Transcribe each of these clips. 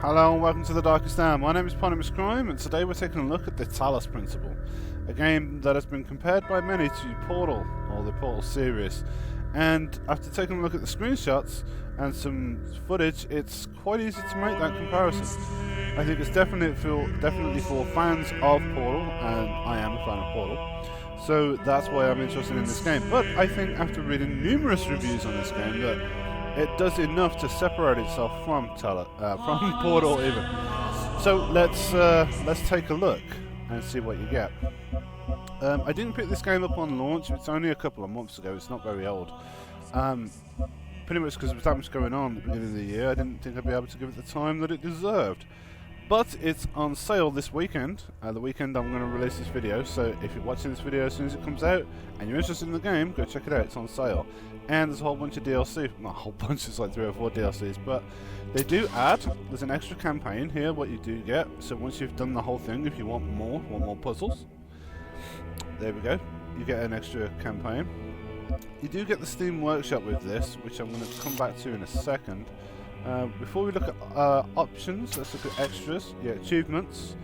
Hello and welcome to the Darkest Hour. My name is Eponymous Crime, and today we're taking a look at the Talos Principle, a game that has been compared by many to Portal, or the Portal series. And after taking a look at the screenshots and some footage, it's quite easy to make that comparison. I think it's definitely for fans of Portal, and I am a fan of Portal, so that's why I'm interested in this game. But I think after reading numerous reviews on this game that it does enough to separate itself from Portal even. So let's take a look and see what you get. I didn't pick this game up on launch. It's only a couple of months ago. It's not very old. Pretty much because there was that much going on at the beginning of the year. I didn't think I'd be able to give it the time that it deserved. But it's on sale this weekend. The weekend I'm going to release this video. So if you're watching this video as soon as it comes out and you're interested in the game, go check it out. It's on sale. And there's a whole bunch of DLC. Not a whole bunch, it's like 3 or 4 DLCs. But they do add, there's an extra campaign here, what you do get. So once you've done the whole thing, if you want more puzzles, there we go. You get an extra campaign. You do get the Steam Workshop with this, which I'm going to come back to in a second. Before we look at options, let's look at extras. Yeah, achievements,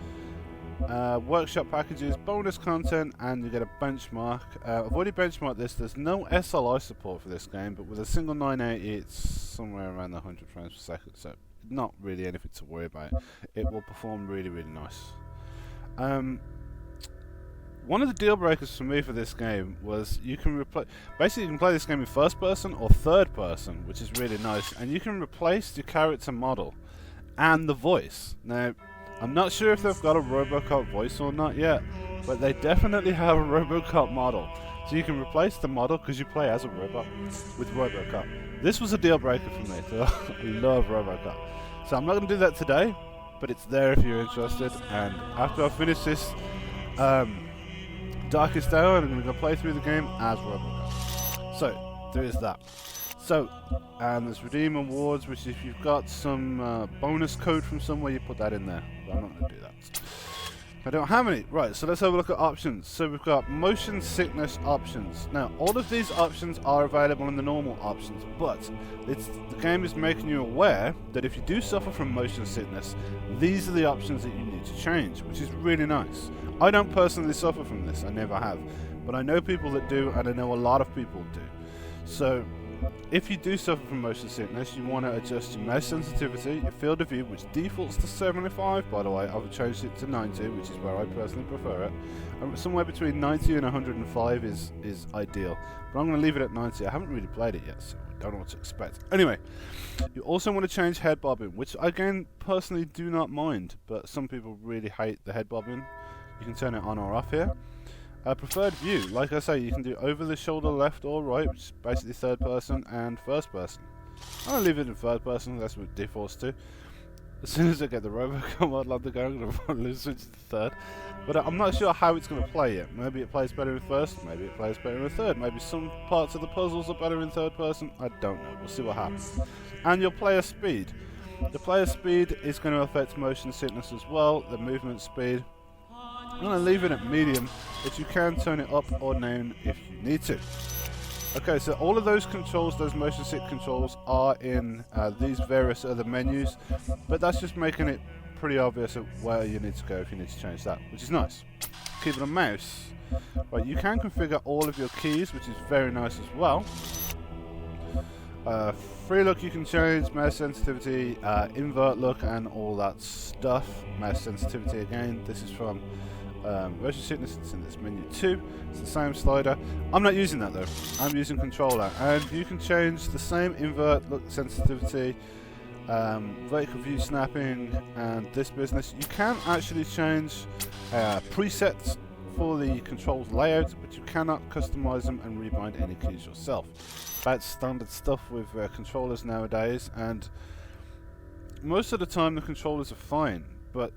workshop packages, bonus content, and you get a benchmark. I've already benchmarked this. There's no SLI support for this game, but with a single 980, it's somewhere around the 100 frames per second, so not really anything to worry about. It will perform really, really nice. One of the deal breakers for me for this game was you can basically you can play this game in first person or third person, which is really nice, and you can replace the character model and the voice. Now, I'm not sure if they've got a RoboCop voice or not yet, but they definitely have a RoboCop model. So you can replace the model because you play as a robot with RoboCop. This was a deal breaker for me, so I love RoboCop. So I'm not going to do that today, but it's there if you're interested. And after I finish this Darkest Hour, I'm going to go play through the game as RoboCop. So there is that. So, and there's redeem awards, which if you've got some bonus code from somewhere, you put that in there. But I'm not going to do that. I don't have any. Right, so let's have a look at options. So we've got motion sickness options. Now, all of these options are available in the normal options, but the game is making you aware that if you do suffer from motion sickness, these are the options that you need to change, which is really nice. I don't personally suffer from this, I never have, but I know people that do, and I know a lot of people do. So, if you do suffer from motion sickness, you want to adjust your mouse sensitivity, your field of view, which defaults to 75, by the way. I've changed it to 90, which is where I personally prefer it. Somewhere between 90 and 105 is ideal, but I'm going to leave it at 90. I haven't really played it yet, so I don't know what to expect. Anyway, you also want to change head bobbing, which again, personally do not mind, but some people really hate the head bobbing. You can turn it on or off here. Preferred view, like I say, you can do over the shoulder left or right, which is basically third person and first person. I'm going to leave it in third person, that's what it defaults to. As soon as I get the RoboCop model on the go, I'm going to probably switch to third. But I'm not sure how it's going to play yet. Maybe it plays better in first, maybe it plays better in third. Maybe some parts of the puzzles are better in third person, I don't know. We'll see what happens. And your player speed. The player speed is going to affect motion sickness as well, the movement speed. I'm going to leave it at medium, but you can turn it up or down if you need to. Okay, so all of those controls, those motion sick controls, are in these various other menus, but that's just making it pretty obvious of where you need to go if you need to change that, which is nice. Keyboard and mouse. Right, you can configure all of your keys, which is very nice as well. Free look you can change, mouse sensitivity, invert look and all that stuff. Mouse sensitivity again, this is from motion sickness, it's in this menu too. It's the same slider. I'm not using that though, I'm using controller, and you can change the same invert look sensitivity, vertical view snapping and this business. You can actually change presets for the controls layout, but you cannot customize them and rebind any keys yourself. That's standard stuff with controllers nowadays, and most of the time the controllers are fine, but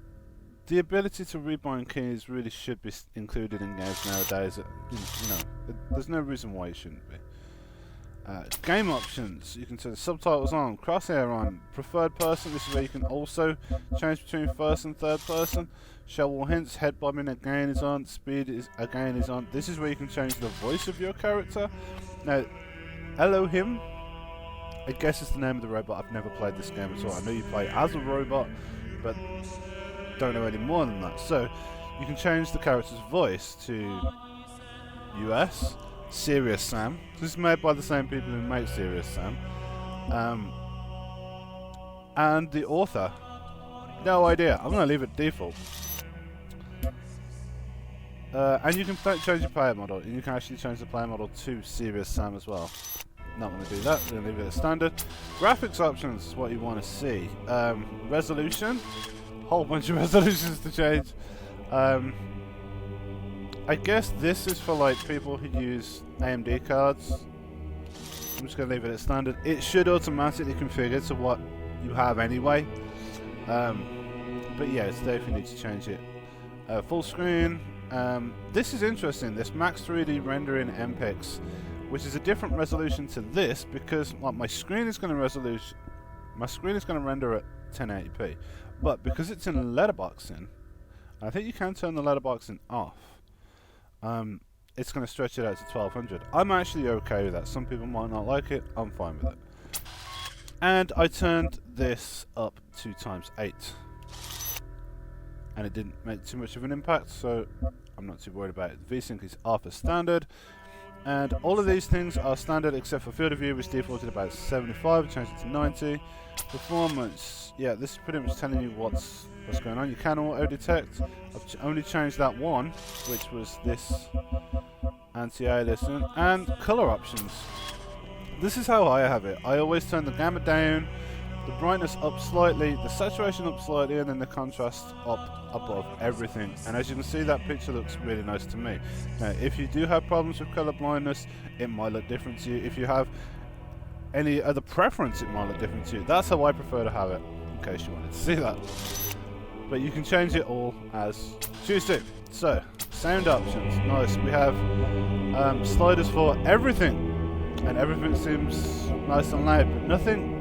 the ability to rebind keys really should be included in games nowadays. You know, there's no reason why it shouldn't be. Game options, you can turn subtitles on, crosshair on, preferred person, this is where you can also change between first and third person. Show all hints, head bobbing again is on, speed is again is on. This is where you can change the voice of your character. Now, Elohim I guess it's the name of the robot. I've never played this game at all. I know you play as a robot, but don't know any more than that. So you can change the character's voice to US, Serious Sam. This is made by the same people who make Serious Sam. And the author, no idea. I'm going to leave it default. And you can change your player model, and you can actually change the player model to Serious Sam as well. Not going to do that, we're going to leave it as standard. Graphics options is what you want to see. Resolution, whole bunch of resolutions to change. I guess this is for like people who use AMD cards. I'm just going to leave it as standard. It should automatically configure to what you have anyway. But yeah, it's there if you need to change it. Full screen. This is interesting. This Max 3D rendering MPEX, which is a different resolution to this because my screen is going to render at 1080p, but because it's in letterboxing, I think you can turn the letterboxing off. It's going to stretch it out to 1200. I'm actually okay with that. Some people might not like it. I'm fine with it. And I turned this up to ×8, and it didn't make too much of an impact, so I'm not too worried about it. The VSync is off as standard. And all of these things are standard except for field of view, which defaulted about 75, changed it to 90. Performance, yeah, this is pretty much telling you what's going on. You can auto detect. I've only changed that one, which was this anti-aliasing, and color options. This is how I have it. I always turn the gamma down, the brightness up slightly, the saturation up slightly, and then the contrast up above everything. And as you can see, that picture looks really nice to me. Now, if you do have problems with color blindness, it might look different to you. If you have any other preference, it might look different to you. That's how I prefer to have it, in case you wanted to see that. But you can change it all as choose to. So, sound options, nice. We have sliders for everything, and everything seems nice and loud, but nothing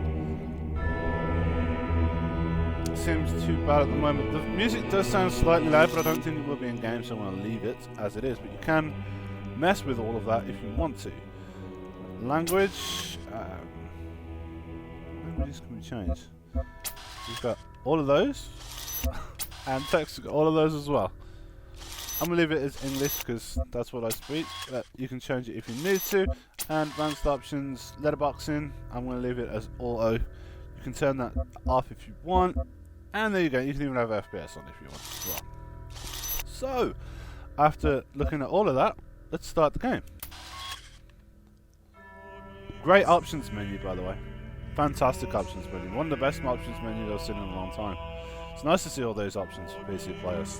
seems too bad at the moment. The music does sound slightly loud, but I don't think it will be in game, so I'm going to leave it as it is. But you can mess with all of that if you want to. Language, languages can be changed. You've got all of those, and text, all of those as well. I'm going to leave it as English because that's what I speak. You can change it if you need to. And advanced options, letterboxing, I'm going to leave it as auto. You can turn that off if you want. And there you go, you can even have FPS on if you want as well. So, after looking at all of that, let's start the game. Great options menu, by the way. Fantastic options menu. One of the best options menus I've seen in a long time. It's nice to see all those options for PC players.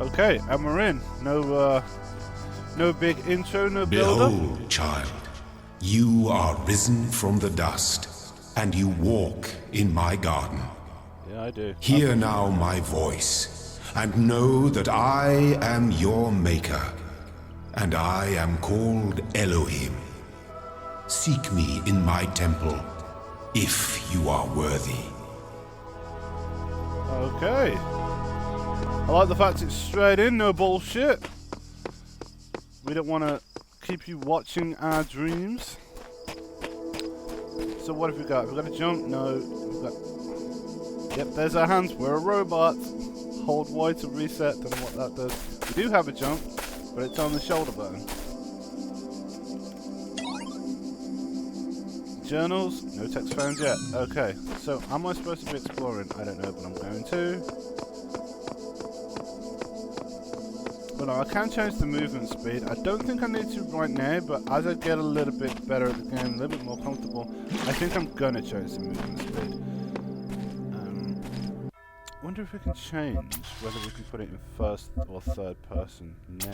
Okay, and we're in. No big intro, no build-up. Behold, child, you are risen from the dust, and you walk in my garden. Yeah, I do. Hear now my voice, and know that I am your maker, and I am called Elohim. Seek me in my temple, if you are worthy. Okay. I like the fact it's straight in, no bullshit. We don't want to keep you watching our dreams. So what have we got? We've got a jump? No. We've got... Yep, there's our hands. We're a robot. Hold Y to reset. Don't know what that does. We do have a jump, but it's on the shoulder button. Journals? No text found yet. Okay, so am I supposed to be exploring? I don't know, but I'm going to. But I can change the movement speed. I don't think I need to right now, but as I get a little bit better at the game, a little bit more comfortable, I think I'm gonna change the movement speed. wonder if we can change whether we can put it in first or third person now.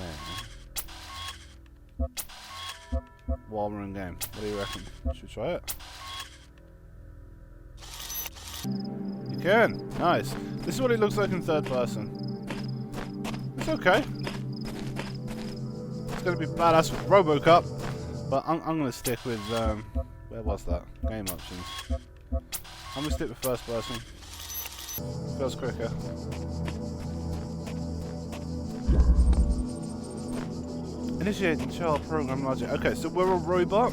While we're in game. What do you reckon? Should we try it? You can! Nice. This is what it looks like in third person. It's okay. It's going to be badass with RoboCop, but I'm going to stick with, where was that? Game options. I'm going to stick with first person. Feels quicker. Initiating child program logic. Okay, so we're a robot.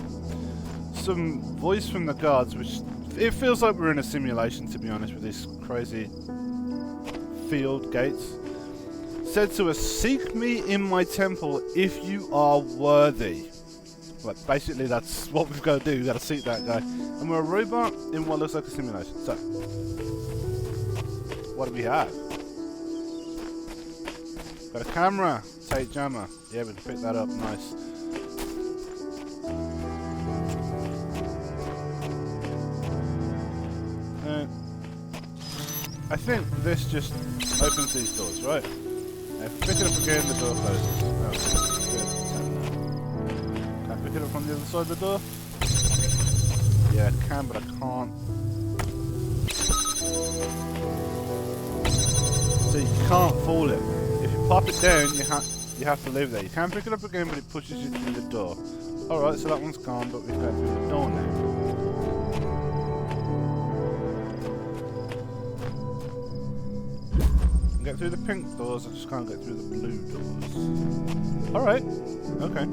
Some voice from the guards, which it feels like we're in a simulation, to be honest, with these crazy field gates. Said to us, "Seek me in my temple if you are worthy." Like, basically, that's what we've got to do. We've got to seek that guy. And we're a robot in what looks like a simulation. So, what do we have? Got a camera. Take jammer. Yeah, we can pick that up. Nice. I think this just opens these doors, right? Now, if we pick it up again, the door closes. Can I pick it up from the other side of the door? Yeah, I can, but I can't. So you can't fall it. If you pop it down, you have to leave there. You can pick it up again, but it pushes you through the door. Alright, so that one's gone, but we've got through the door now. I can get through the pink doors, I just can't get through the blue doors. Alright, okay.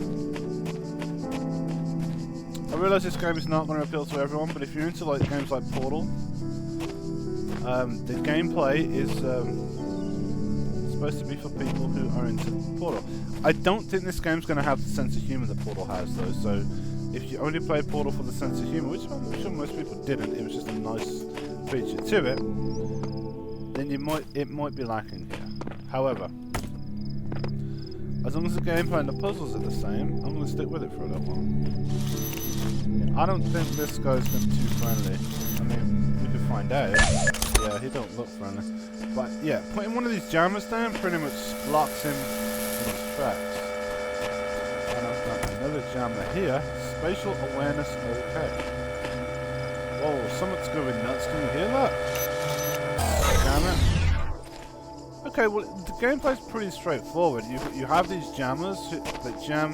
I realise this game is not going to appeal to everyone, but if you're into like games like Portal, the gameplay is supposed to be for people who are into Portal. I don't think this game's going to have the sense of humour that Portal has, though. So if you only play Portal for the sense of humour, which I'm sure most people didn't, it was just a nice feature to it, then it might be lacking here. However, as long as the gameplay and the puzzles are the same, I'm going to stick with it for a little while. Yeah, I don't think this guy's going to be too friendly. I mean, we could find out. Yeah, he don't look friendly. But yeah, putting one of these jammers down pretty much blocks him in his tracks. And I've got another jammer here. Spatial awareness, okay. Whoa, something's going nuts. Can you hear that? Damn it. Okay, well, the gameplay's pretty straightforward. You have these jammers that jam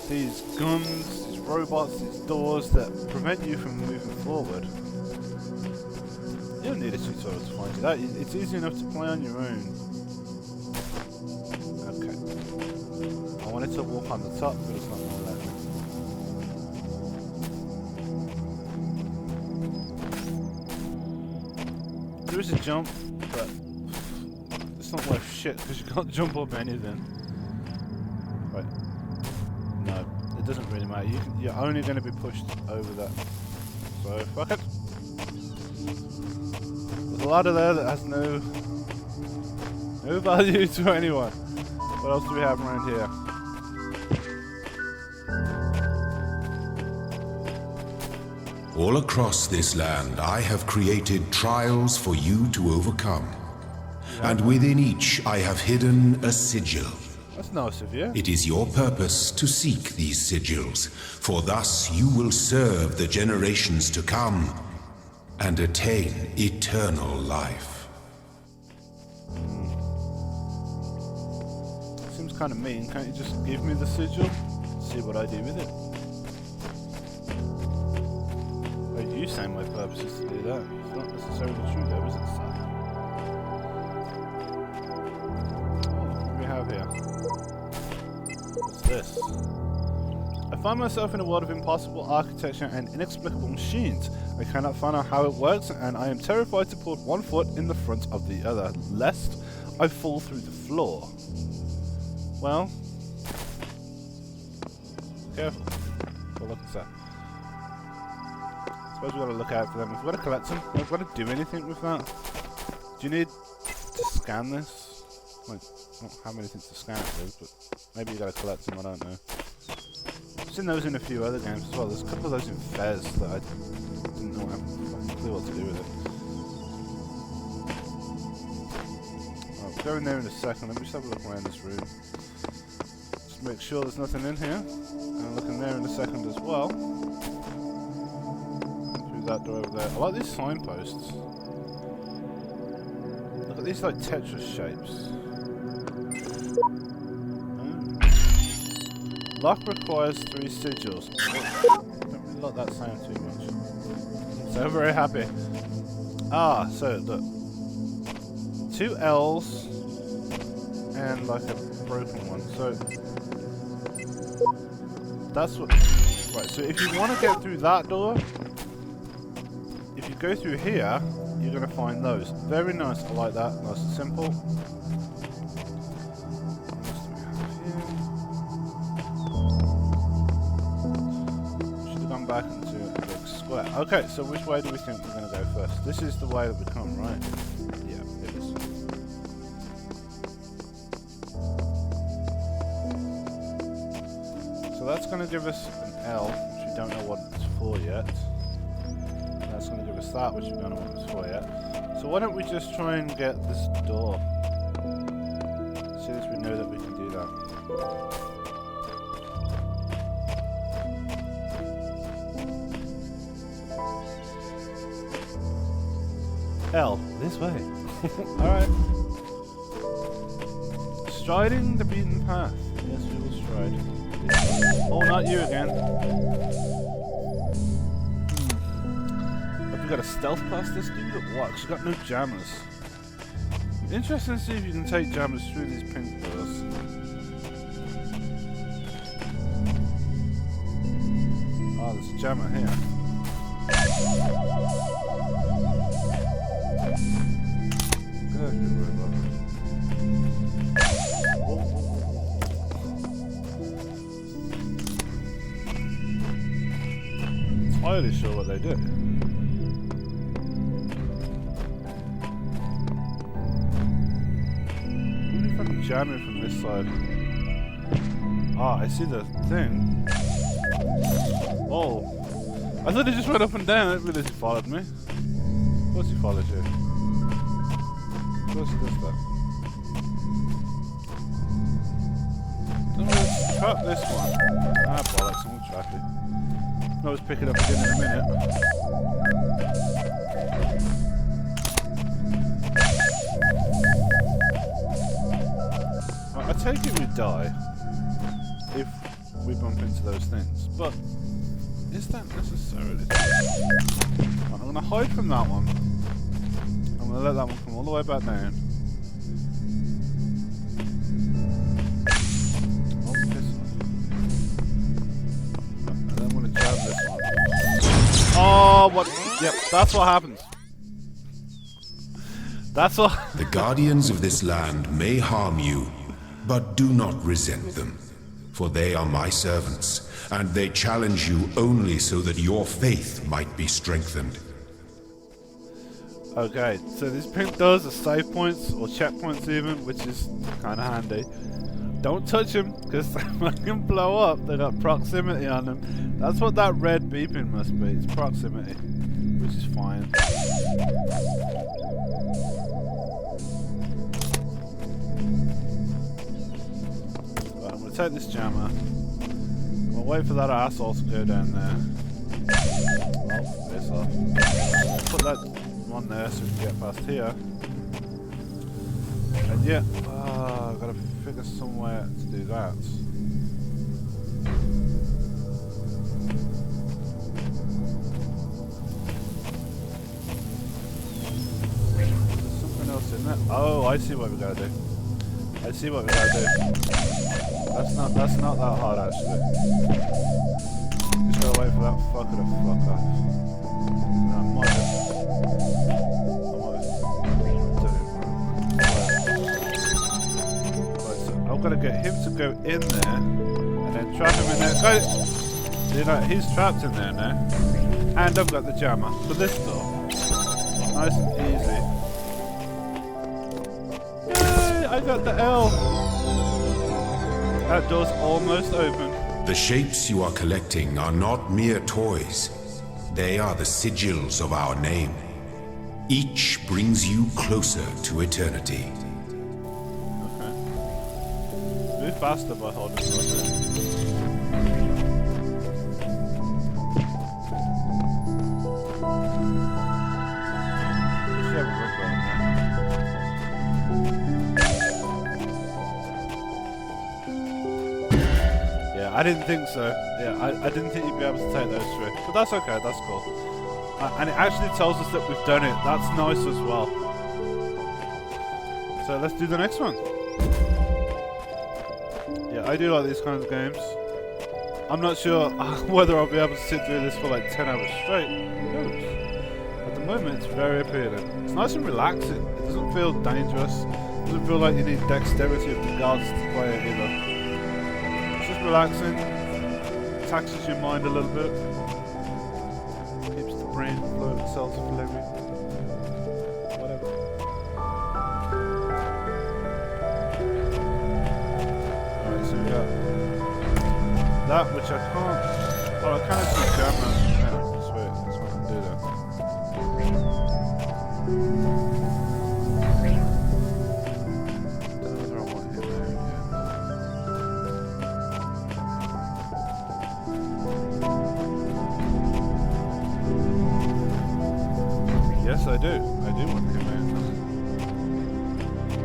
these guns, these robots, these doors that prevent you from moving forward. You don't need a tutorial to find it out. It's easy enough to play on your own. Okay. I wanted to walk on the top, but it's not going to let me. There is a jump, but it's not worth shit because you can't jump up anything. Right. No, it doesn't really matter. You're only going to be pushed over that. So, fuck it. There's a ladder there that has no value to anyone. What else do we have around here? All across this land, I have created trials for you to overcome. And within each, I have hidden a sigil. That's nice of you. It is your purpose to seek these sigils, for thus you will serve the generations to come and attain eternal life. Seems kind of mean. Can't you just give me the sigil? See what I do with it. Oh, you say my purpose is to do that. It's not necessarily true though, is it, son? Oh, what do we have here? What's this? I find myself in a world of impossible architecture and inexplicable machines. I cannot find out how it works, and I am terrified to put one foot in the front of the other, lest I fall through the floor. Well, careful. Well, look at that. I suppose we've got to look out for them. We've got to collect them. We've got to do anything with that. Do you need to scan this? Like, I don't have anything to scan it with, but maybe you got to collect them, I don't know. I've seen those in a few other games as well. There's a couple of those in Fez that I didn't know, I have no clue what to do with it. I'll go in there in a second. Let me just have a look around this room. Just make sure there's nothing in here. And I'll look in there in a second as well. Through that door over there. I like these signposts. Look at these like Tetris shapes. Lock requires 3 sigils. Don't really like that sound too much. So I'm very happy. Ah, so look. 2 L's and like a broken one. So that's what. Right. So if you want to get through that door, if you go through here, you're gonna find those. Very nice. I like that. Nice and simple. Should have gone back into a big square. Okay. So which way do we think we're gonna go first? This is the way that we come, right? So that's going to give us an L, which we don't know what it's for yet. That's going to give us that, which we don't know what it's for yet. So why don't we just try and get this door? As soon as we know that we can do that. L, this way. Alright. Striding the beaten path. Yes, we will stride. Oh, not you again. Have we got a stealth past this dude or what? 'Cause we've got no jammers. Interesting to see if you can take jammers through these pink doors. Oh, there's a jammer here. Good. Entirely sure what they do. Maybe if I can jam it from this side. Ah, I see the thing. Oh. I thought he just went up and down. I didn't realize he followed me. Of course he followed you. Of course he does that. I'm gonna trap this one. Ah, bollocks, I'm gonna trap it. I was picking up again in a minute. I take it we die if we bump into those things, but is that necessarily? I'm going to hide from that one. I'm going to let that one come all the way back down. Oh, what? Yep, that's what happens. That's what. The guardians of this land may harm you, but do not resent them, for they are my servants, and they challenge you only so that your faith might be strengthened. Okay, so these pink doors are save points, or checkpoints even, which is kind of handy. Don't touch them, because they fucking blow up. They got proximity on them. That's what that red beeping must be. It's proximity, which is fine. Right, I'm going to take this jammer. I'm going to wait for that asshole to go down there. Oh, piss off. Put that one there so we can get past here. And yeah, I've got to figure somewhere to do that. There's something else in there. Oh, I see what we gotta do. I see what we gotta do. That's not that hard actually. Just gotta wait for that fucker to fuck off. No, I might have. I've got to get him to go in there and then trap him in there. Go! You know, he's trapped in there now. And I've got the jammer for this door. Nice and easy. Yay! I got the L! That door's almost open. The shapes you are collecting are not mere toys. They are the sigils of our name. Each brings you closer to eternity. faster by holding the button. Should have a rubber on there. Yeah, I didn't think so. Yeah, I didn't think you'd be able to take those through. But that's okay, that's cool. And it actually tells us that we've done it. That's nice as well. So let's do the next one. Yeah, I do like these kinds of games. I'm not sure whether I'll be able to sit through this for like 10 hours straight. Who knows? At the moment, it's very appealing. It's nice and relaxing. It doesn't feel dangerous. It doesn't feel like you need dexterity of the guards to play it either. It's just relaxing. Taxes your mind a little bit. Keeps the brain flow itself flowing. Whatever. Alright, so we got that, which I can't. Oh, I can actually jam that. Yeah, sweet. That's what I can do that. Don't know whether I want him there again. Yes, I do. I do want him in.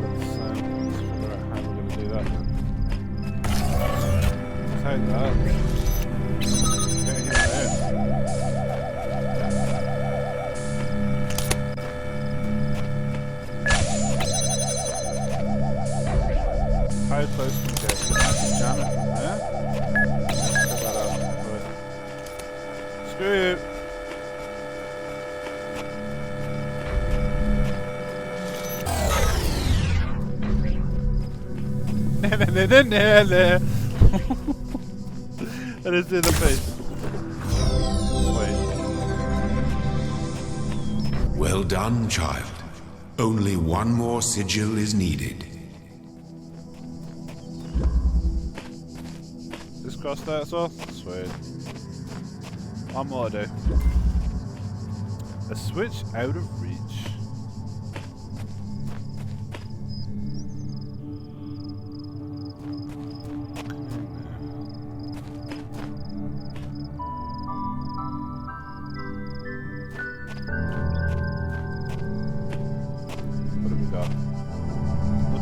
Let's figure out how we're going to do that then. Take that. Get him there. How close can we get? Can I jam it from there? Check that out. Right. Screw you. And it's in the face. Wait. Well done, child. Only one more sigil is needed. This crossed that as well? Sweet. One more to do. A switch out of reach.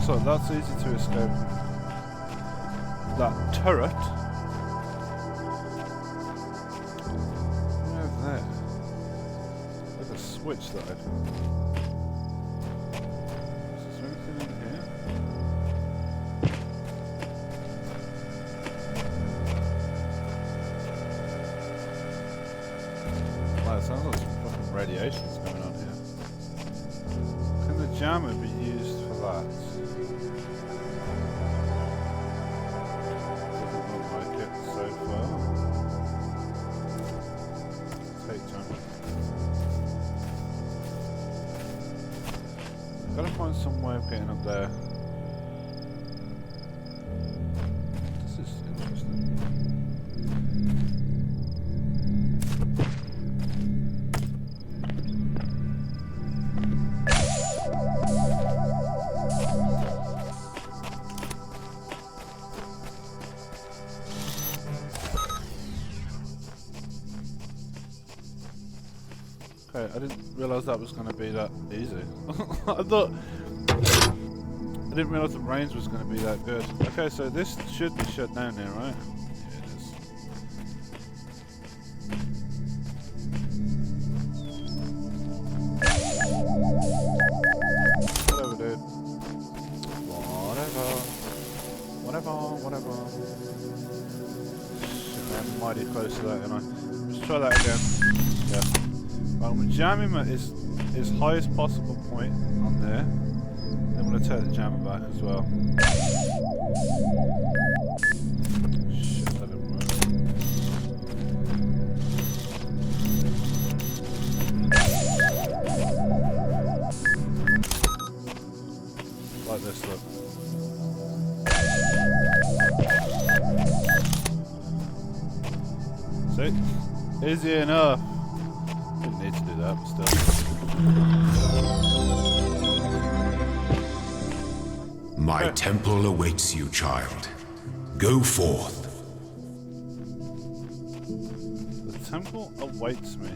So that's easy to escape. That turret. Where's that? There's a switch that I can. Is there anything in here? Wow, it sounds like some fucking radiation's going on here. Can the jammer be used for that? Gotta find some way of getting up there. This is interesting. Okay, I didn't realise that was going to be that easy. I didn't realise the range was going to be that good. Okay, so this should be shut down here, right? Yeah, it is. Whatever, dude. Whatever. Shit, I'm mighty close to that, and let's try that again. Yeah. I'm jamming at his highest possible point on there. Then I'm going to take the jammer back as well. Shit, that didn't work. Like this, look. See? Easy enough. Didn't need to do that, but still. My temple awaits you, child. Go forth. The temple awaits me.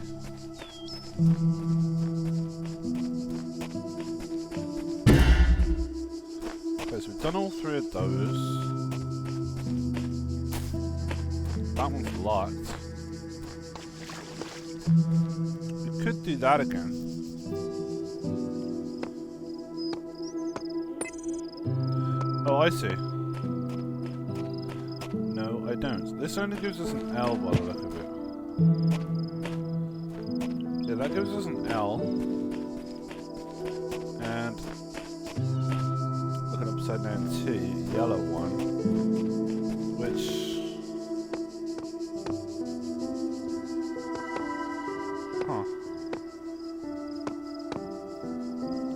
Okay, so we've done all three of those. That one's locked. We could do that again. Oh, I see. No, I don't. This only gives us an L by the look of it. Yeah, that gives us an L. And look at upside down T, yellow one, which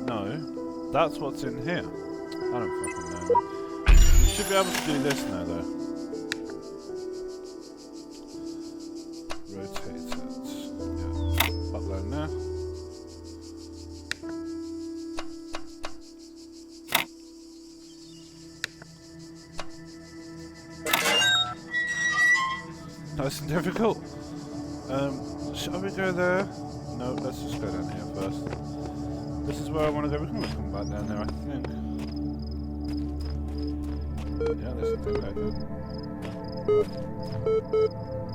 no, that's what's in here. I don't fucking know. We should be able to do this now, though. Rotate it. Yeah, pop that in there. Nice and difficult. Shall we go there? No, let's just go down here first. This is where I want to go. We can always come back down there, I think. Yeah, this is okay.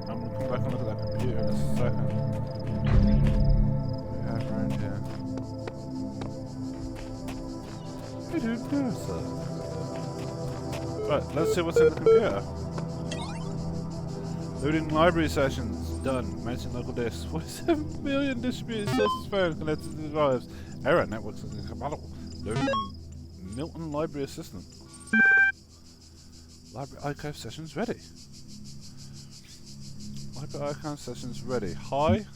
I'm gonna come back and look at that computer in a second. What do we have around here? Right, let's see what's in the computer. Loading library sessions. Done. Mention local disks. 47 million distributed sources found connected to the drives. Error. Networks incompatible. Loading Milton Library Assistant. Library archive sessions ready. Library archive sessions ready. Hi.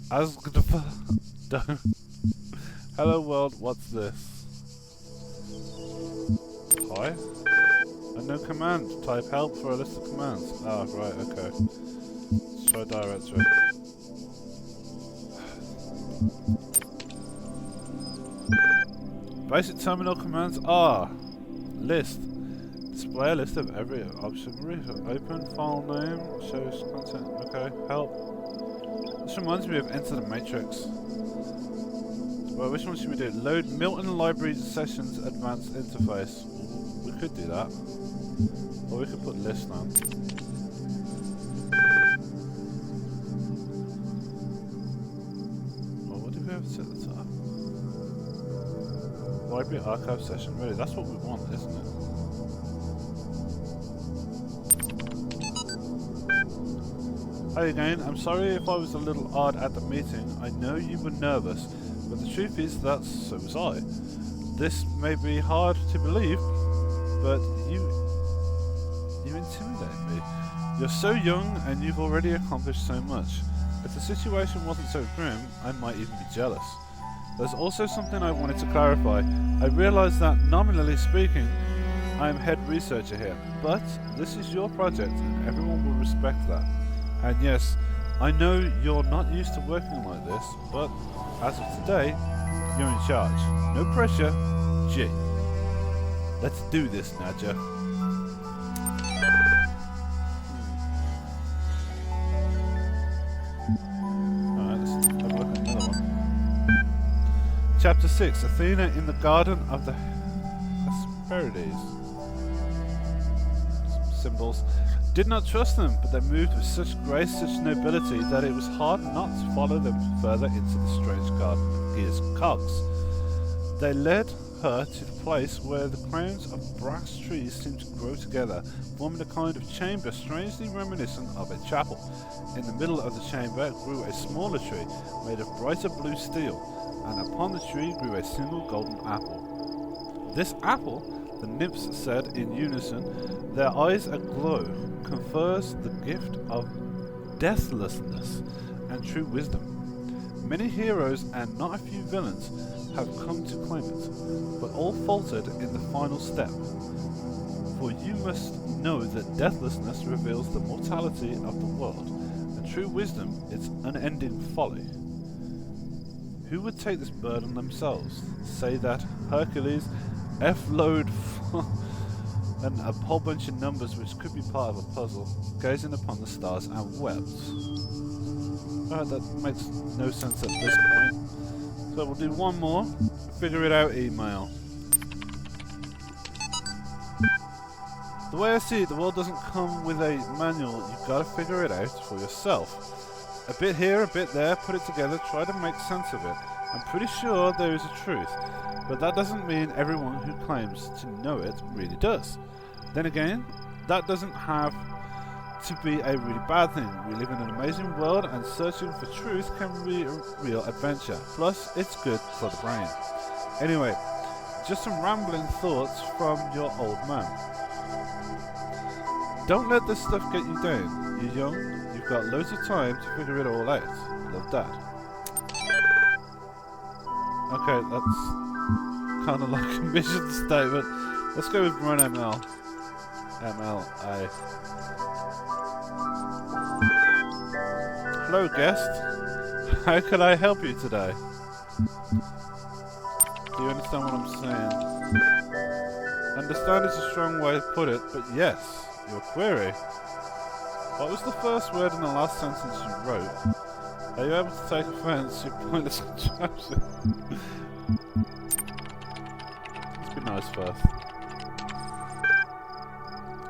Asgdfa. Done. Hello world, what's this? Hi. No command. Type help for a list of commands. Ah, right, okay. Let's try directory. Basic terminal commands are list. Display a list of every option. Open file name. Shows content. Okay. Help. This reminds me of Enter the Matrix. Well, which one should we do? Load Milton Library Sessions Advanced Interface. We could do that. Or we could put list on. Well, what do we have to set the top? Library archive session ready. That's what we want, isn't it? Hi again. I'm sorry if I was a little odd at the meeting. I know you were nervous, but the truth is that so was I. This may be hard to believe, but you intimidate me. You're so young and you've already accomplished so much. If the situation wasn't so grim, I might even be jealous. There's also something I wanted to clarify. I realize that, nominally speaking, I am head researcher here, but this is your project and everyone will respect that. And yes, I know you're not used to working like this, but as of today, you're in charge. No pressure, G. Let's do this, Nadja. Alright, let's have a look at another one. Chapter 6, Athena in the Garden of the Hesperides. Symbols. Did not trust them, but they moved with such grace, such nobility, that it was hard not to follow them further into the strange garden of Gear's cogs. They led her to the place where the crowns of brass trees seemed to grow together, forming a kind of chamber strangely reminiscent of a chapel. In the middle of the chamber grew a smaller tree, made of brighter blue steel, and upon the tree grew a single golden apple. This apple, the nymphs said in unison, their eyes aglow, confers the gift of deathlessness and true wisdom. Many heroes and not a few villains have come to claim it, but all faltered in the final step. For you must know that deathlessness reveals the mortality of the world, and true wisdom its unending folly. Who would take this burden themselves? Say that Hercules F-load Then a whole bunch of numbers which could be part of a puzzle, gazing upon the stars and wept. That makes no sense at this point. So we'll do one more. Figure it out email. The way I see it, the world doesn't come with a manual, you've got to figure it out for yourself. A bit here, a bit there, put it together, try to make sense of it. I'm pretty sure there is a truth, but that doesn't mean everyone who claims to know it really does. Then again, that doesn't have to be a really bad thing. We live in an amazing world and searching for truth can be a real adventure. Plus, it's good for the brain. Anyway, just some rambling thoughts from your old man. Don't let this stuff get you down. You're young, you've got loads of time to figure it all out. Love, Dad. Okay, that's kind of like a mission statement. Let's go with run ML. MLA. Hello, guest. How can I help you today? Do you understand what I'm saying? Understand is a strong way to put it, but yes. Your query. What was the first word in the last sentence you wrote? Are you able to take offense to your pointless contraption? Let's be nice first.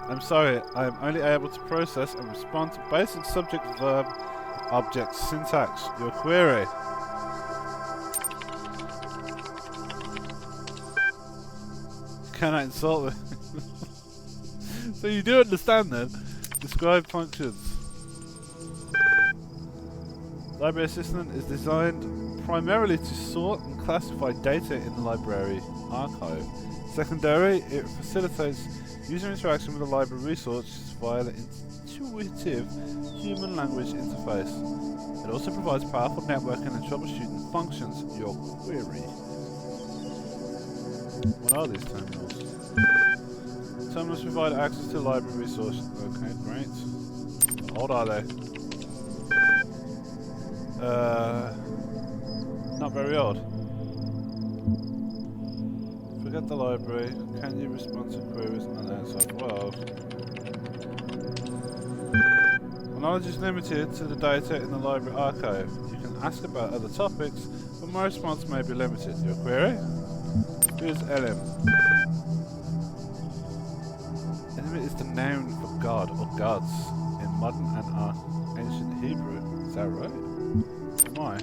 I'm sorry, I am only able to process and respond to basic subject, verb, object, syntax. Your query. Can I insult me? So you do understand then? Describe functions. Library Assistant is designed primarily to sort and classify data in the library archive. Secondary, it facilitates user interaction with the library resources via the intuitive human language interface. It also provides powerful networking and troubleshooting functions. Your query. What are these terminals? Terminals provide access to library resources. Okay, great. How old are they? Not very old. Forget the library. Can you respond to queries on the outside world? My knowledge is limited to the data in the library archive. You can ask about other topics, but my response may be limited. Your query? Who is Elim? Is the noun for God or gods in modern and ancient Hebrew. Is that right? Am I?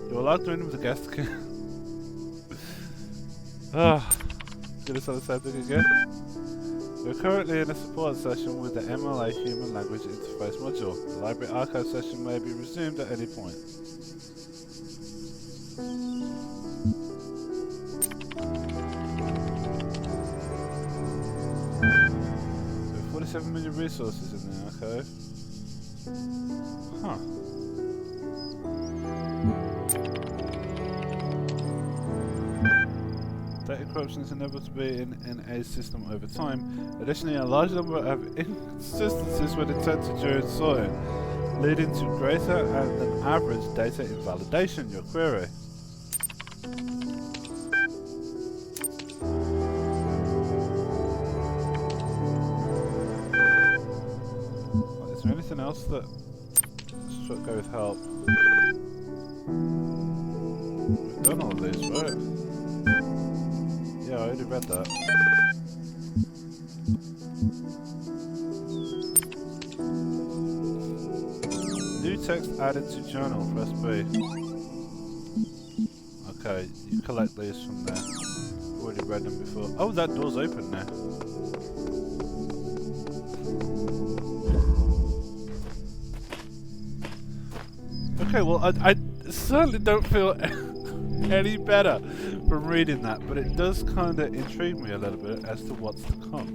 You're logged in with the guest account. Did I say the same thing again? We're currently in a support session with the MLA Human Language Interface module. The library archive session may be resumed at any point. 7 million resources in there, okay. Huh. Data corruption is inevitable to be in a system over time. Additionally, a large number of inconsistencies were detected during sorting, leading to greater than average data invalidation. Your query. Else that should go with help. We've done all of these, right? Yeah, I already read that. New text added to journal, press B. Okay, you collect these from there. Already read them before. Oh, that door's open now. Okay, well, I certainly don't feel any better from reading that, but it does kind of intrigue me a little bit as to what's to come.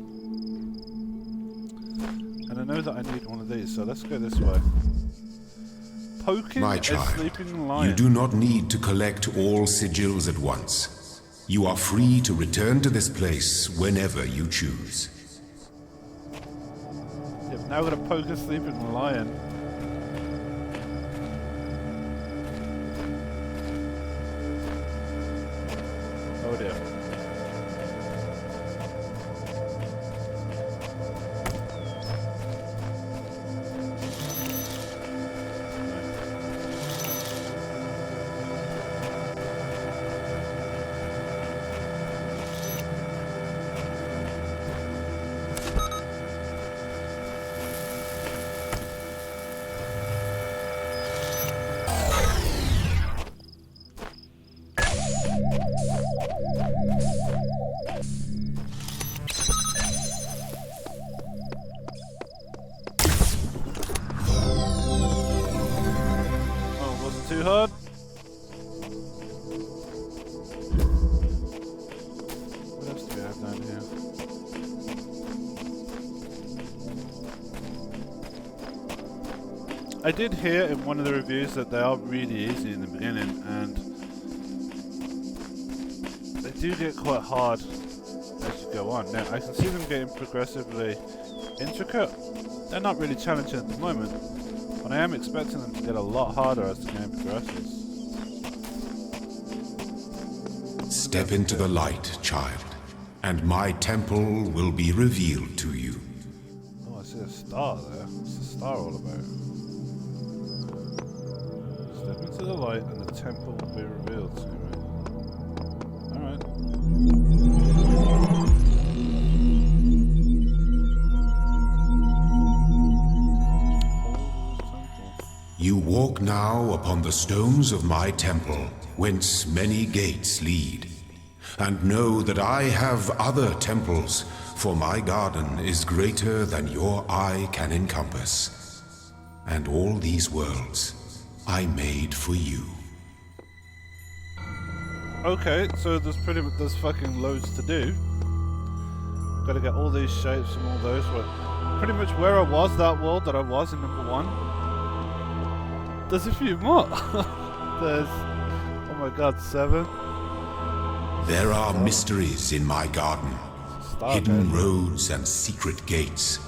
And I know that I need one of these, so let's go this way. Poking My a child, sleeping lion. you do not need to collect all sigils at once. You are free to return to this place whenever you choose. Yep, now we're going to poke a sleeping lion. Oh dear. I did hear in one of the reviews that they are really easy in the beginning, and they do get quite hard as you go on. Now, I can see them getting progressively intricate. They're not really challenging at the moment, but I am expecting them to get a lot harder as the game progresses. Step into the light, child, and my temple will be revealed to you. Oh, I see a star there. What's the star all about? Step into the light and the temple will be revealed to me. Alright. You walk now upon the stones of my temple, whence many gates lead. And know that I have other temples, for my garden is greater than your eye can encompass. And all these worlds I made for you. Okay, so there's fucking loads to do. Gotta get all these shapes from all those. Pretty much where I was, that world that I was in number 1. There's a few more. There's, oh my god, 7. There are mysteries in my garden, hidden roads and secret gates.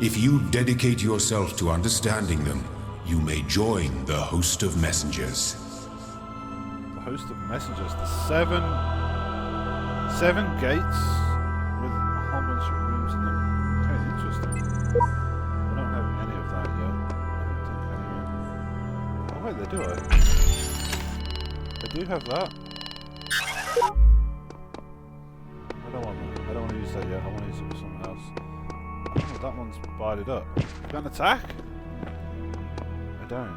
If you dedicate yourself to understanding them, you may join the host of messengers. The host of messengers. The 7 gates with a whole bunch of rooms in them. Okay, interesting. I don't have any of that yet. I don't think anyway. Oh wait, they do I do have that. I don't want to use that yet. I want to use it for something else. Oh, that one's bided up. You got an attack? I don't.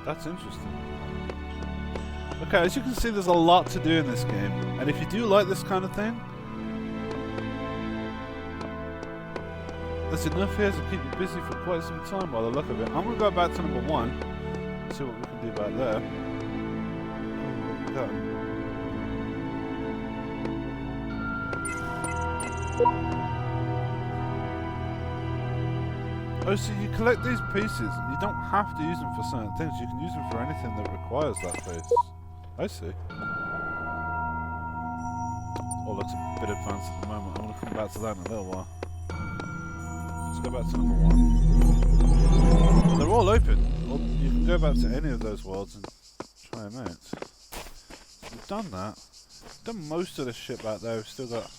That's interesting. Okay, as you can see, there's a lot to do in this game. And if you do like this kind of thing, there's enough here to keep you busy for quite some time by the look of it. I'm going to go back to number 1 and see what we can do back there. What we got? Oh, so you collect these pieces. You don't have to use them for certain things. You can use them for anything that requires that piece. I see. Oh, looks a bit advanced at the moment. I'm going to come back to that in a little while. Let's go back to number 1. They're all open. Well, you can go back to any of those worlds and try them out. We've done that. We've done most of the shit back there. We've still got...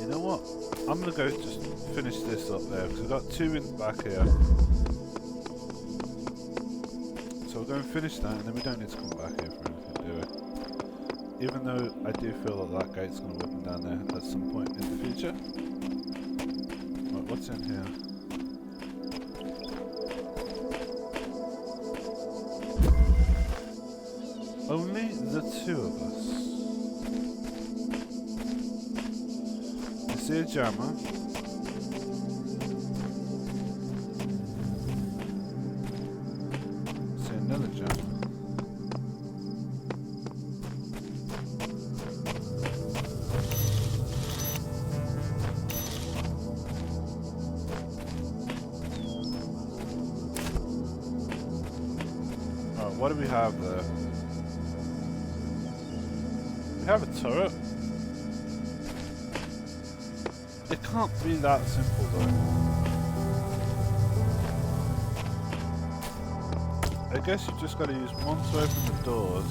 You know what? I'm going to go just finish this up there, because we've got 2 in the back here. So we'll go and finish that, and then we don't need to come back here for anything, do we? Even though I do feel that that gate's going to open down there at some point in the future. Right, what's in here? Only the 2 of us. See a jammer. See another jammer. Alright, what do we have there? We have a turret. It can't be that simple though. I guess you've just got to use one to open the doors.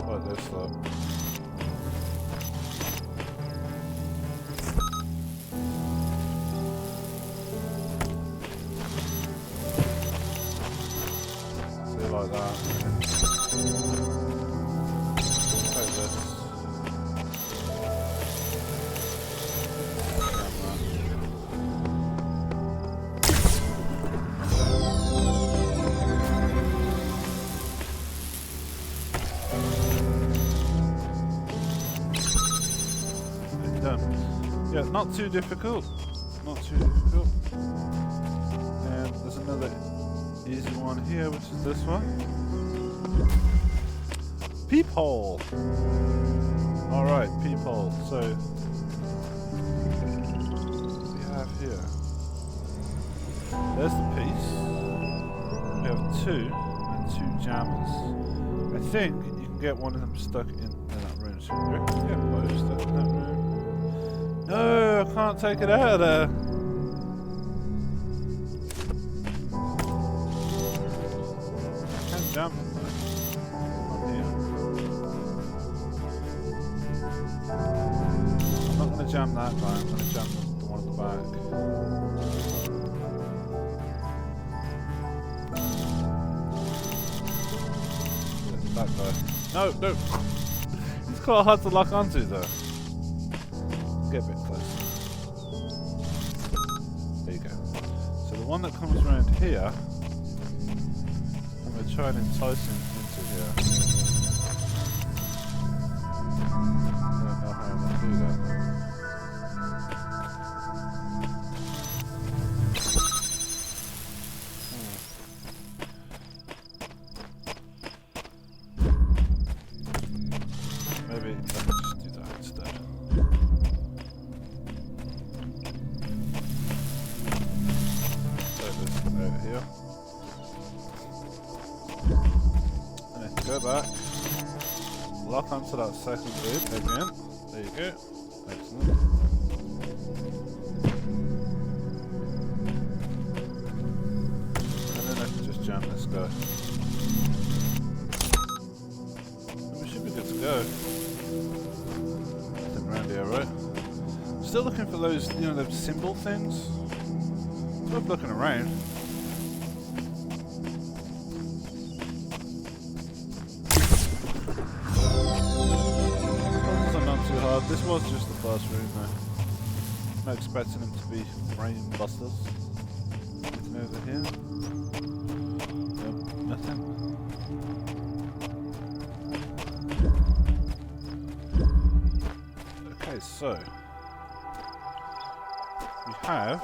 Like this though. See, like that. Like this. Yeah, not too difficult. Not too difficult. And there's another easy one here, which is this one. Peephole! Alright, peephole. So here. There's the piece. We have 2 and 2 jammers. I think you can get one of them stuck in that room. So you reckon you can get both stuck in that room? No, I can't take it out of there. I can jam them though. Not here. I'm not going to jam that guy, I'm going to jam the one at the back. That guy. No, no! It's quite hard to lock onto though. Get a bit closer. There you go. So the one that comes around here, I'm going to try and entice him into here. I don't know how I'm going to do that. Maybe I can just do that instead. So this over here. And then go back. Lock onto that second loop again. There you go. Excellent. And then I can just jam this guy. And we should be good to go. Nothing around here, right? Still looking for those, you know, those symbol things. It's worth looking around. This was just the first room though. Not expecting them to be brain busters. Anything over here? Nope, nothing. Okay, so we have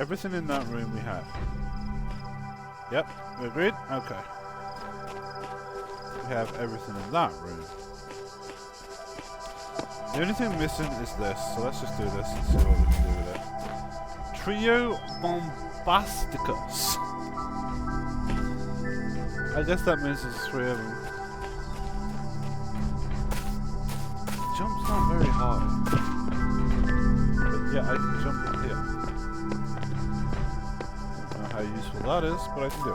everything in that room we have. Yep, we agreed? Okay. We have everything in that room. The only thing missing is this, so let's just do this and see what we can do with it. Trio Bombasticus. I guess that means there's 3 of them. The jump's not very high. But yeah, I can jump in here. How useful that is, but I can do it.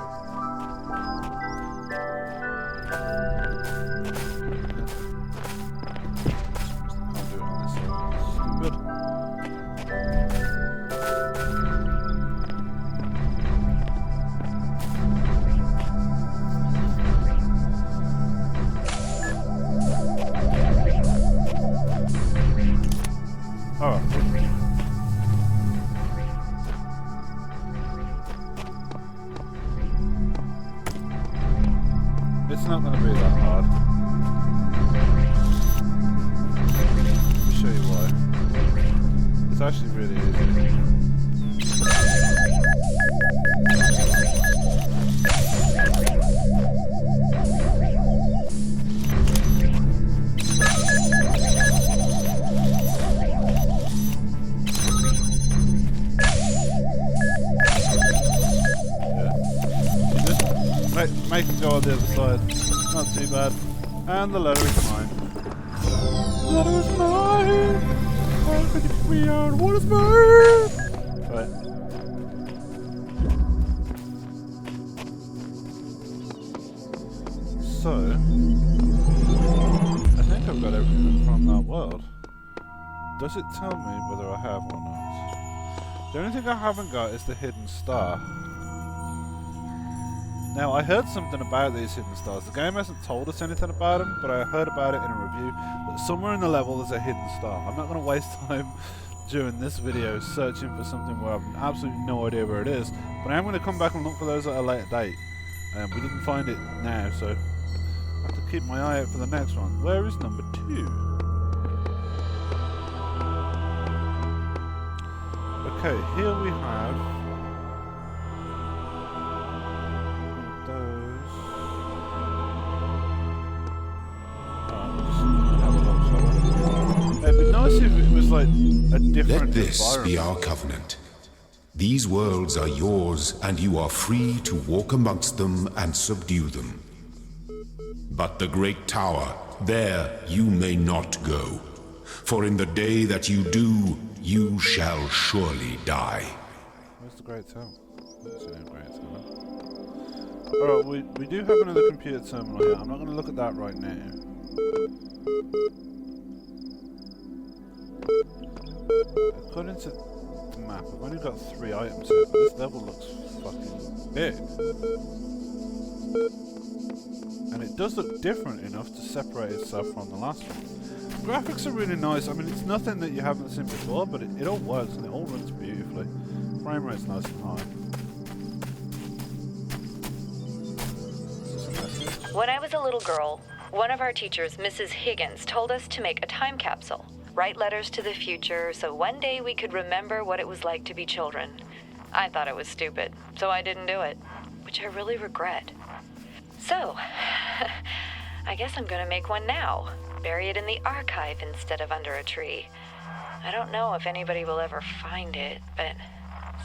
Can't do it on this side. Stupid. Alright. It's not going to be that hard. Let me show you why. It's actually really easy. Make it go on the other side. Not too bad. And the letter is mine. The letter is mine! How could it be out? What is mine? Right. So, I think I've got everything from that world. Does it tell me whether I have or not? The only thing I haven't got is the hidden star. Now, I heard something about these hidden stars. The game hasn't told us anything about them, but I heard about it in a review that somewhere in the level there's a hidden star. I'm not going to waste time during this video searching for something where I've absolutely no idea where it is, but I am going to come back and look for those at a later date. We didn't find it now, so I have to keep my eye out for the next one. Where is number 2? Okay, here we have is like a different Let this environment. be our covenant. These worlds are yours, and you are free to walk amongst them and subdue them. But the great tower, there you may not go. For in the day that you do, you shall surely die. Where's the Great Tower? Let's see the Great Tower. Alright, we do have another computer terminal here. I'm not going to look at that right now. According to the map, I've only got 3 items here, but this level looks fucking big. And it does look different enough to separate itself from the last one. The graphics are really nice. I mean, it's nothing that you haven't seen before, but it all works and it all runs beautifully. Frame rate's nice and high. When I was a little girl, one of our teachers, Mrs. Higgins, told us to make a time capsule, write letters to the future, so one day we could remember what it was like to be children. I thought it was stupid, so I didn't do it, which I really regret. So, I guess I'm gonna make one now, bury it in the archive instead of under a tree. I don't know if anybody will ever find it, but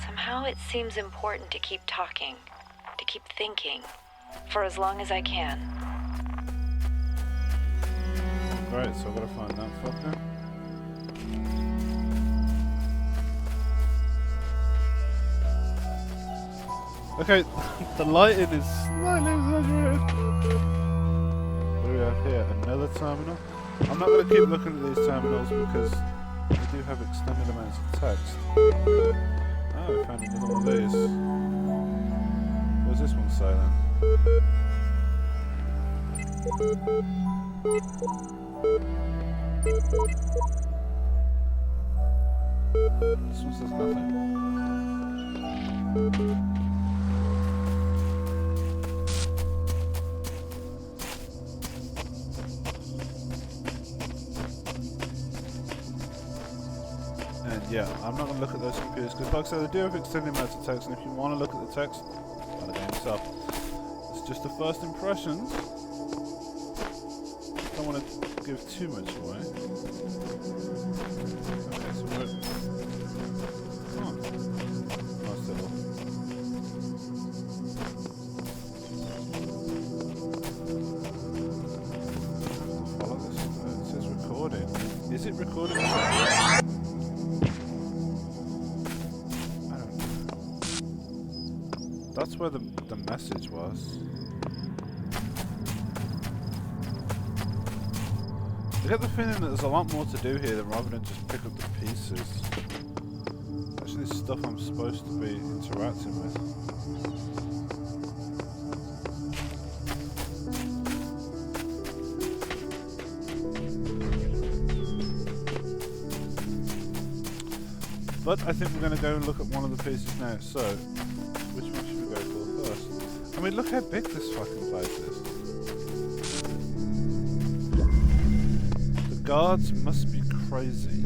somehow it seems important to keep talking, to keep thinking, for as long as I can. Right, so I've got to find that fucker. Okay, the lighting is slightly exaggerated. What do we have here? Another terminal? I'm not going to keep looking at these terminals because they do have extended amounts of text. Oh, I found another one of these. What does this one say then? This one says nothing. And yeah, I'm not going to look at those computers because, like I said, they do have extended amounts of text, and if you want to look at the text, by the game itself. It's just the first impressions. Don't want to give too much away. Okay, so we're... Oh. Nice little... Follow this. It says recording. Is it recording? I don't know. That's where the message was. I get the feeling that there's a lot more to do here rather than just pick up the pieces. Actually, this stuff I'm supposed to be interacting with. But I think we're going to go and look at one of the pieces now. So, which one should we go for first? I mean, look how big this fucking place is. The guards must be crazy.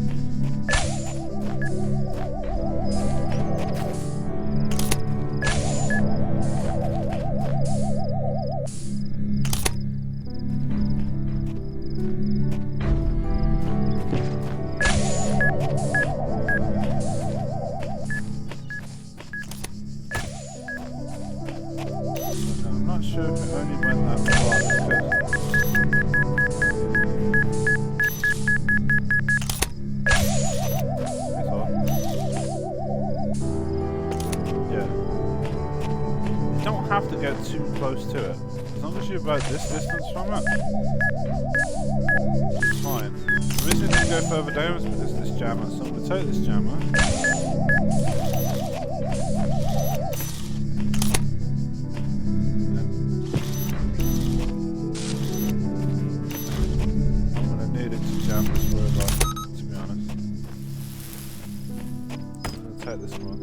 I'm not sure if it only went that far because have to get too close to it. As long as you're about this distance from it, it's fine. The reason we didn't go further down is because of this jammer, so I'm going to take this jammer. I'm going to need it to jam this robot, to be honest. I'm going to take this one.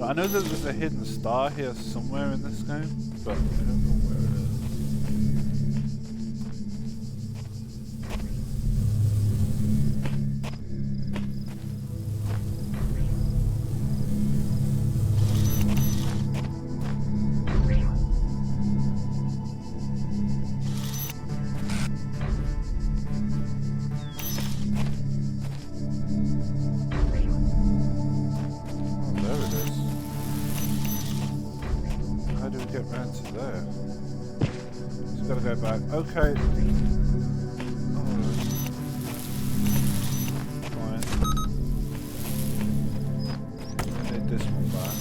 I know that there's a hidden star here somewhere in this game, but I don't know where it is. 'Cause, like I said, gotta go back. Okay. Fine. I need this one back.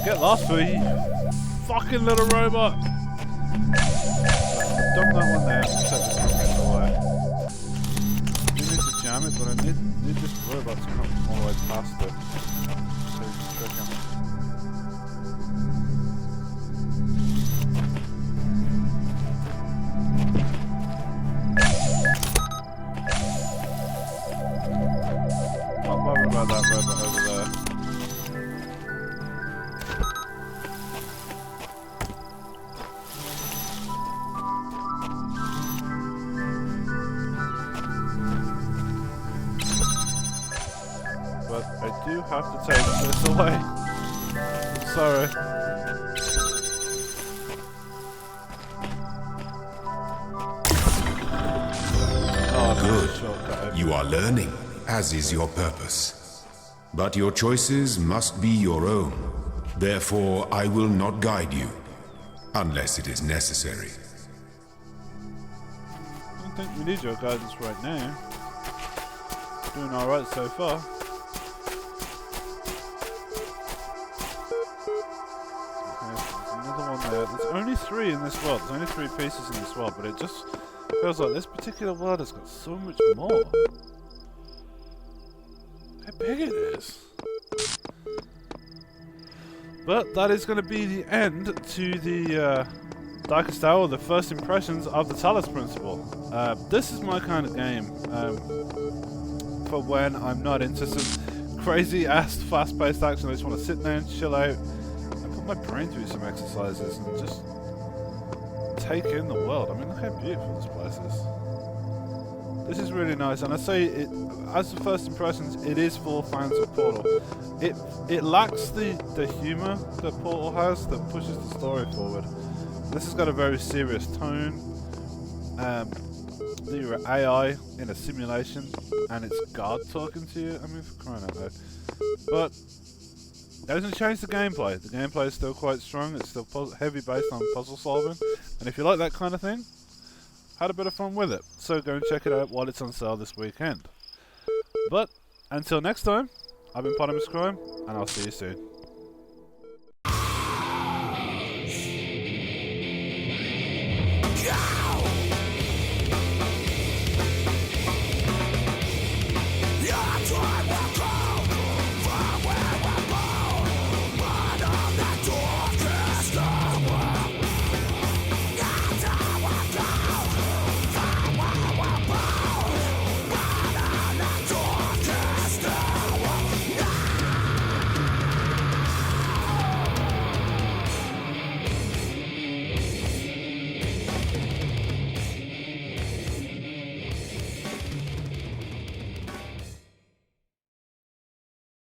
Get lost, for you fucking little robot! Dump that one there. Set this one away. I do need to jam it, but I need this robot to come all the way past it. So we can trick him. Not bothered about that robot over there. But I do have to take this away. Sorry. Oh, good. You are learning, as is your purpose. But your choices must be your own. Therefore, I will not guide you, unless it is necessary. I don't think we need your guidance right now. Doing alright so far. There's only 3 in this world. There's only 3 pieces in this world, but it just feels like this particular world has got so much more. Look how big it is. But that is going to be the end to the Darkest Hour, the first impressions of the Talos Principle. This is my kind of game for when I'm not into some crazy ass fast-paced action. I just want to sit down, chill out, my brain through some exercises and just take in the world. I mean, look how beautiful this place is. This is really nice, and I say it as the first impressions. It is for fans of Portal. It lacks the humour that Portal has that pushes the story forward. This has got a very serious tone. You're an AI in a simulation, and it's God talking to you. I mean, for crying out loud. But that doesn't change the gameplay. The gameplay is still quite strong. It's still heavy based on puzzle solving. And if you like that kind of thing, had a bit of fun with it. So go and check it out while it's on sale this weekend. But until next time, I've been Potamus Crime, and I'll see you soon.